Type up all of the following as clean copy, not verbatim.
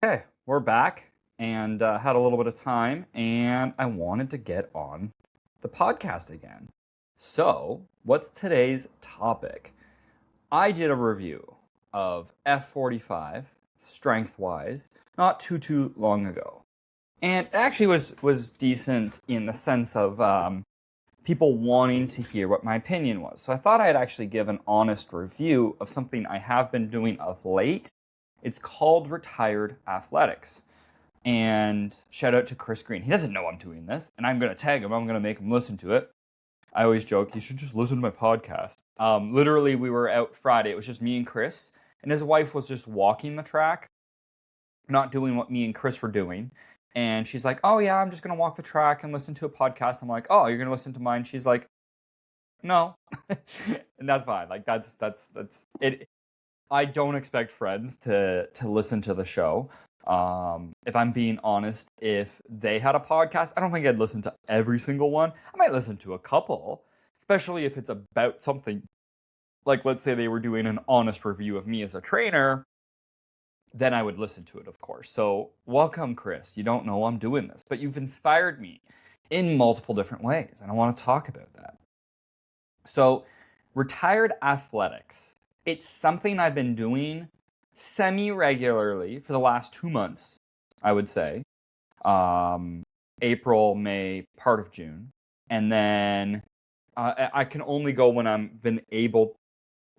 Okay, we're back and had a little bit of time, and I wanted to get on the podcast again. So, what's today's topic? I did a review of F45 strength wise not too long ago, and it actually was decent in the sense of people wanting to hear what my opinion was. So I thought I'd actually give an honest review of something I have been doing of late. It's called Retired Athletics. And shout out to Chris Green. He doesn't know I'm doing this, and I'm going to tag him. I'm going to make him listen to it. I always joke, you should just listen to my podcast. Literally, we were out Friday. It was just me and Chris, and his wife was just walking the track, not doing what me and Chris were doing. And she's like, oh, yeah, I'm just going to walk the track and listen to a podcast. I'm like, oh, you're going to listen to mine? She's like, no. And that's fine. Like, that's it. I don't expect friends to listen to the show. If I'm being honest, if they had a podcast, I don't think I'd listen to every single one. I might listen to a couple, especially if it's about something like, let's say they were doing an honest review of me as a trainer, then I would listen to it, of course. So welcome, Chris. You don't know I'm doing this, but you've inspired me in multiple different ways, and I want to talk about that. So Retired Athletics, it's something I've been doing semi-regularly for the last 2 months, I would say. April, May, part of June. And then I can only go when I'm been able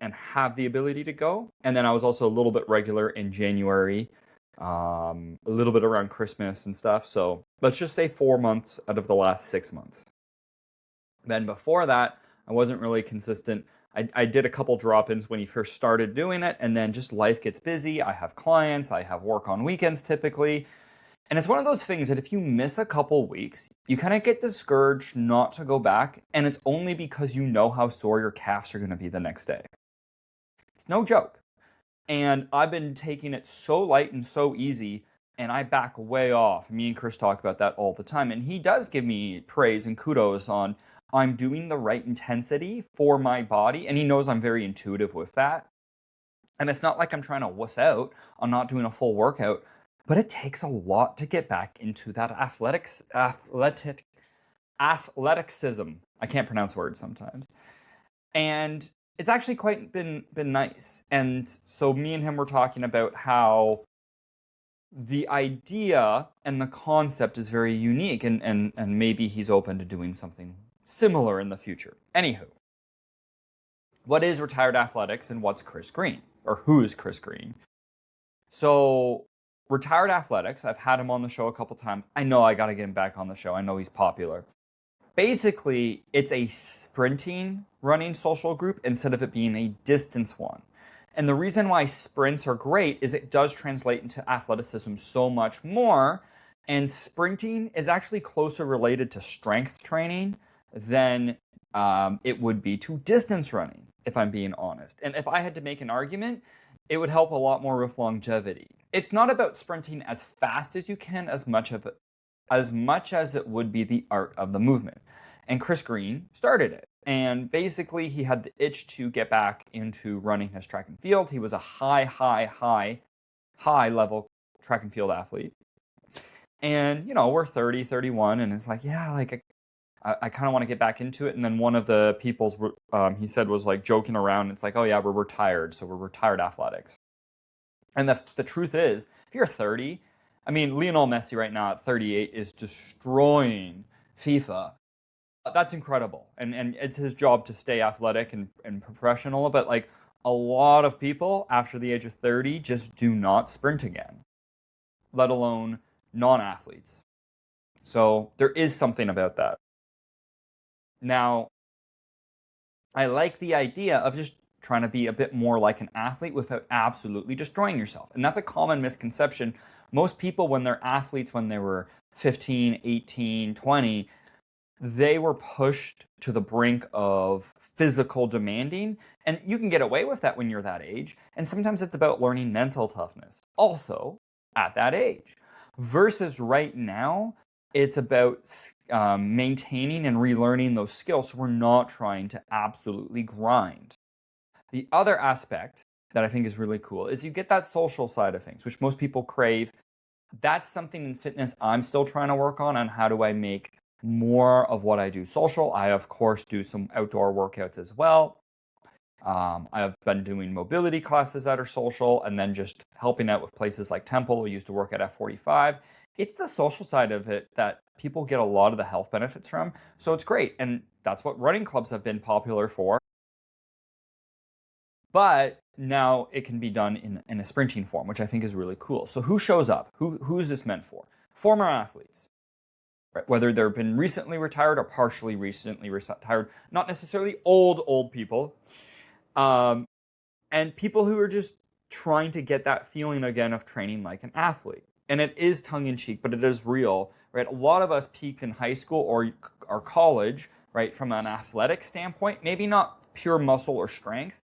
and have the ability to go. And then I was also a little bit regular in January, a little bit around Christmas and stuff. So let's just say 4 months out of the last 6 months. Then before that, I wasn't really consistent. I did a couple drop-ins when he first started doing it, and then just life gets busy. I have clients, I have work on weekends typically. And it's one of those things that if you miss a couple weeks, you kind of get discouraged not to go back, and it's only because you know how sore your calves are going to be the next day. It's no joke. And I've been taking it so light and so easy, and I back way off. Me and Chris talk about that all the time, and he does give me praise and kudos on I'm doing the right intensity for my body, and he knows I'm very intuitive with that. And it's not like I'm trying to wuss out on not doing a full workout, but it takes a lot to get back into that athleticism. I can't pronounce words sometimes. And it's actually quite been nice. And so me and him were talking about how the idea and the concept is very unique, and maybe he's open to doing something similar in the future. Anywho, what is Retired Athletics and what's Chris Green? Or who is Chris Green? So, Retired Athletics, I've had him on the show a couple times. I know I got to get him back on the show. I know he's popular. Basically, it's a sprinting running social group instead of it being a distance one. And the reason why sprints are great is it does translate into athleticism so much more. And sprinting is actually closer related to strength training than it would be to distance running, if I'm being honest. And if I had to make an argument, it would help a lot more with longevity. It's not about sprinting as fast as you can as much as it would be the art of the movement. And Chris Green started it. And basically, he had the itch to get back into running his track and field. He was a high level track and field athlete. And, we're 30, 31, and it's like, yeah, like I kind of want to get back into it. And then one of the people's, he said, was like joking around. It's like, oh yeah, we're retired. So we're Retired Athletics. And the truth is, if you're 30, I mean, Lionel Messi right now at 38 is destroying FIFA. That's incredible. And it's his job to stay athletic and professional. But like a lot of people after the age of 30 just do not sprint again, let alone non-athletes. So there is something about that. Now, I like the idea of just trying to be a bit more like an athlete without absolutely destroying yourself. And that's a common misconception. Most people, when they're athletes, when they were 15, 18, 20, they were pushed to the brink of physical demanding. And you can get away with that when you're that age. And sometimes it's about learning mental toughness also at that age. Versus right now, it's about maintaining and relearning those skills. So we're not trying to absolutely grind. The other aspect that I think is really cool is you get that social side of things, which most people crave that's something in fitness I'm still trying to work on how do I make more of what I do social. I, of course, do some outdoor workouts as well. I've been doing mobility classes that are social, and then just helping out with places like Temple. I used to work at F45. It's the social side of it that people get a lot of the health benefits from. So it's great. And that's what running clubs have been popular for. But now it can be done in a sprinting form, which I think is really cool. So who shows up? Who is this meant for? Former athletes, right? Whether they've been recently retired or partially recently retired, not necessarily old people, and people who are just trying to get that feeling again of training like an athlete. And it is tongue-in-cheek, but it is real, right? A lot of us peaked in high school or college, right, from an athletic standpoint, maybe not pure muscle or strength,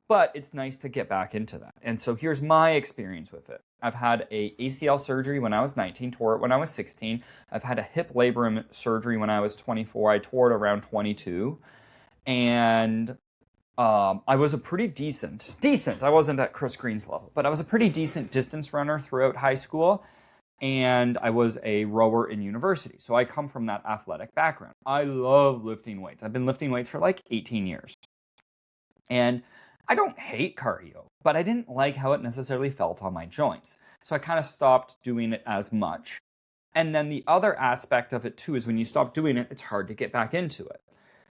but it's nice to get back into that. And so here's my experience with it. I've had a ACL surgery when I was 19, tore it when I was 16. I've had a hip labrum surgery when I was 24. I tore it around 22. And I was a pretty decent, I wasn't at Chris Green's level, but I was a pretty decent distance runner throughout high school. And I was a rower in university. So I come from that athletic background. I love lifting weights. I've been lifting weights for like 18 years. And I don't hate cardio, but I didn't like how it necessarily felt on my joints. So I kind of stopped doing it as much. And then the other aspect of it too is when you stop doing it, it's hard to get back into it.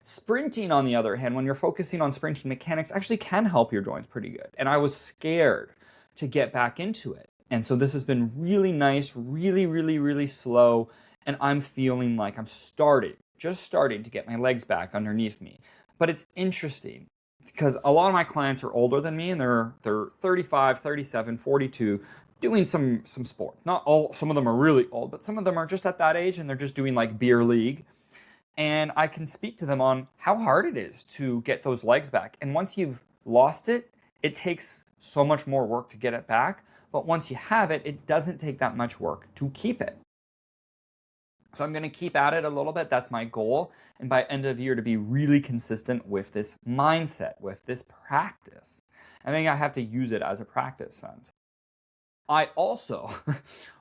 Sprinting, on the other hand, when you're focusing on sprinting mechanics, actually can help your joints pretty good. And I was scared to get back into it. And so this has been really nice, really slow. And I'm feeling like I'm just starting to get my legs back underneath me. But it's interesting because a lot of my clients are older than me, and they're 35, 37, 42, doing some sport. Not all, some of them are really old, but some of them are just at that age and they're just doing like beer league. And I can speak to them on how hard it is to get those legs back. And once you've lost it, it takes so much more work to get it back. But once you have it, it doesn't take that much work to keep it. So I'm going to keep at it a little bit. That's my goal. And by end of year, to be really consistent with this mindset, with this practice. I think I have to use it as a practice sense. I also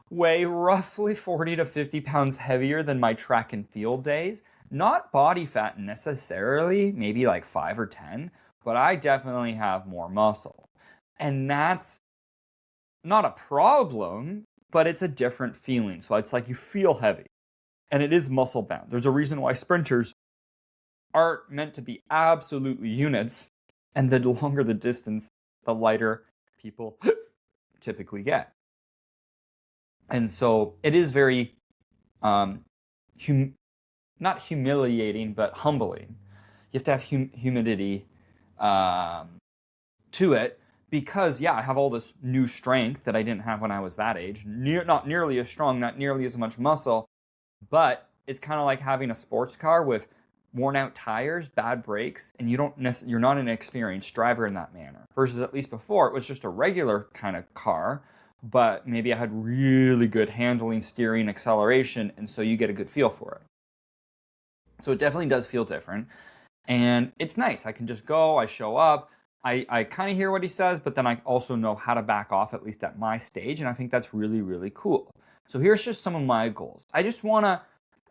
weigh roughly 40 to 50 pounds heavier than my track and field days. Not body fat necessarily, maybe like 5 or 10, but I definitely have more muscle. And that's not a problem, but it's a different feeling. So it's like you feel heavy, and it is muscle bound. There's a reason why sprinters aren't meant to be absolutely units, and the longer the distance, the lighter people typically get. And so it is very not humiliating, but humbling. You have to have humidity to it, because I have all this new strength that I didn't have when I was that age. Not nearly as strong, not nearly as much muscle, but it's kind of like having a sports car with worn out tires, bad brakes, and you're not an experienced driver in that manner. Versus at least before, it was just a regular kind of car, but maybe I had really good handling, steering, acceleration, and so you get a good feel for it. So it definitely does feel different, and it's nice. I can just go, I show up, I kind of hear what he says, but then I also know how to back off, at least at my stage, and I think that's really cool. So here's just some of my goals. I just want to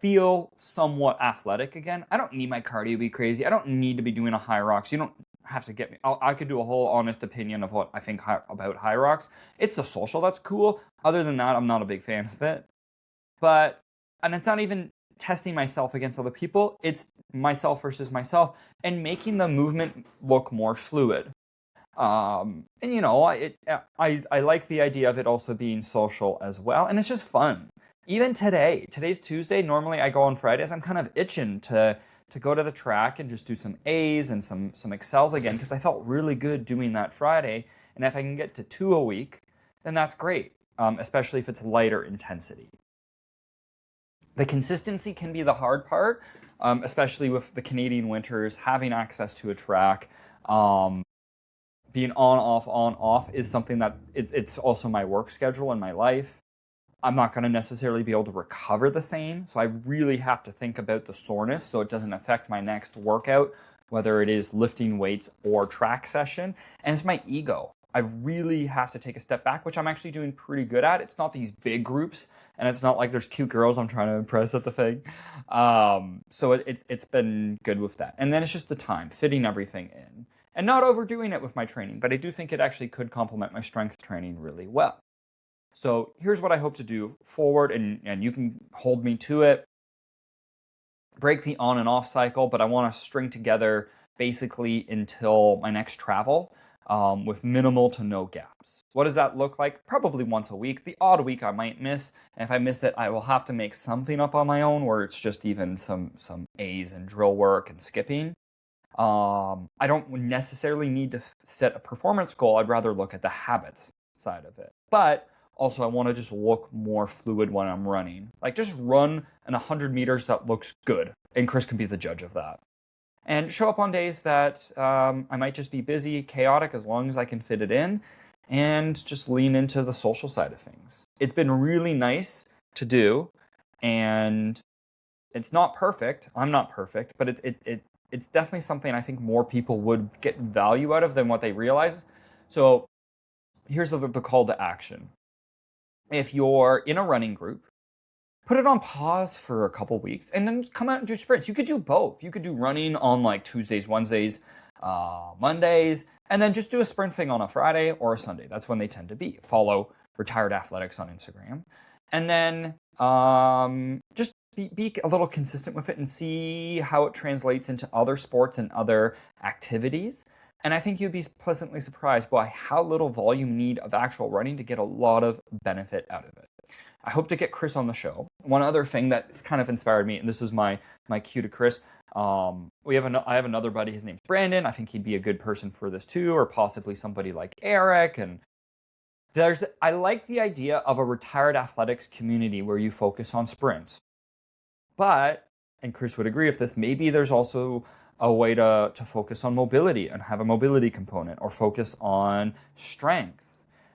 feel somewhat athletic again. I don't need my cardio to be crazy. I don't need to be doing a Hyrox. You don't have to get me. I could do a whole honest opinion of what I think about Hyrox. It's the social that's cool. Other than that, I'm not a big fan of it. And it's not even testing myself against other people. It's myself versus myself and making the movement look more fluid. And I like the idea of it also being social as well. And it's just fun. Even today's Tuesday. Normally I go on Fridays. I'm kind of itching to go to the track and just do some A's and some Excels again, because I felt really good doing that Friday. And if I can get to 2 a week, then that's great, especially if it's lighter intensity. The consistency can be the hard part, especially with the Canadian winters, having access to a track. Being on, off is something that it's also my work schedule and my life. I'm not going to necessarily be able to recover the same. So I really have to think about the soreness so it doesn't affect my next workout, whether it is lifting weights or track session. And it's my ego. I really have to take a step back, which I'm actually doing pretty good at. It's not these big groups, and it's not like there's cute girls I'm trying to impress at the thing. So it's been good with that. And then it's just the time, fitting everything in, and not overdoing it with my training. But I do think it actually could complement my strength training really well. So here's what I hope to do forward, and you can hold me to it. Break the on and off cycle, but I want to string together basically until my next travel. With minimal to no gaps. What does that look like? Probably once a week. The odd week I might miss, and if I miss it, I will have to make something up on my own where it's just even some A's and drill work and skipping. I don't necessarily need to set a performance goal. I'd rather look at the habits side of it. But also I want to just look more fluid when I'm running. Like just run an 100 meters that looks good, and Chris can be the judge of that. And show up on days that I might just be busy, chaotic, as long as I can fit it in, and just lean into the social side of things. It's been really nice to do, and it's not perfect. I'm not perfect, but it's definitely something I think more people would get value out of than what they realize. So here's the call to action. If you're in a running group, put it on pause for a couple weeks and then come out and do sprints. You could do both. You could do running on like Tuesdays, Wednesdays, Mondays, and then just do a sprint thing on a Friday or a Sunday. That's when they tend to be. Follow Retired Athletics on Instagram. And then just be a little consistent with it and see how it translates into other sports and other activities. And I think you'd be pleasantly surprised by how little volume you need of actual running to get a lot of benefit out of it. I hope to get Chris on the show. One other thing that's kind of inspired me, and this is my cue to Chris. I have another buddy. His name's Brandon. I think he'd be a good person for this too, or possibly somebody like Eric. And I like the idea of a retired athletics community where you focus on sprints. But, and Chris would agree with this, maybe there's also a way to focus on mobility and have a mobility component, or focus on strength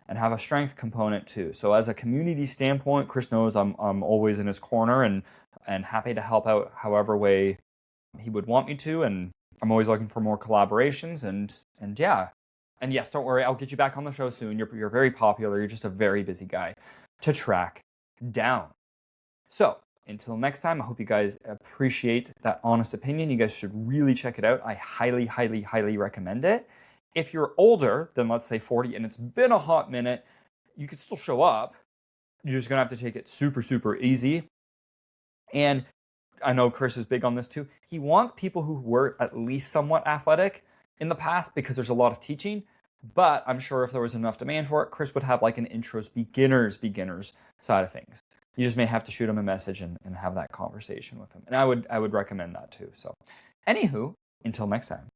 and have a strength component too. So as a community standpoint, Chris knows I'm always in his corner and happy to help out however way he would want me to. And I'm always looking for more collaborations and yeah. And yes, don't worry, I'll get you back on the show soon. You're very popular. You're just a very busy guy to track down. So until next time, I hope you guys appreciate that honest opinion. You guys should really check it out. I highly, highly, highly recommend it. If you're older than, let's say, 40 and it's been a hot minute, you could still show up. You're just going to have to take it super, super easy. And I know Chris is big on this too. He wants people who were at least somewhat athletic in the past because there's a lot of teaching. But I'm sure if there was enough demand for it, Chris would have like an intros beginners side of things. You just may have to shoot him a message and have that conversation with him. And I would recommend that too. So anywho, until next time.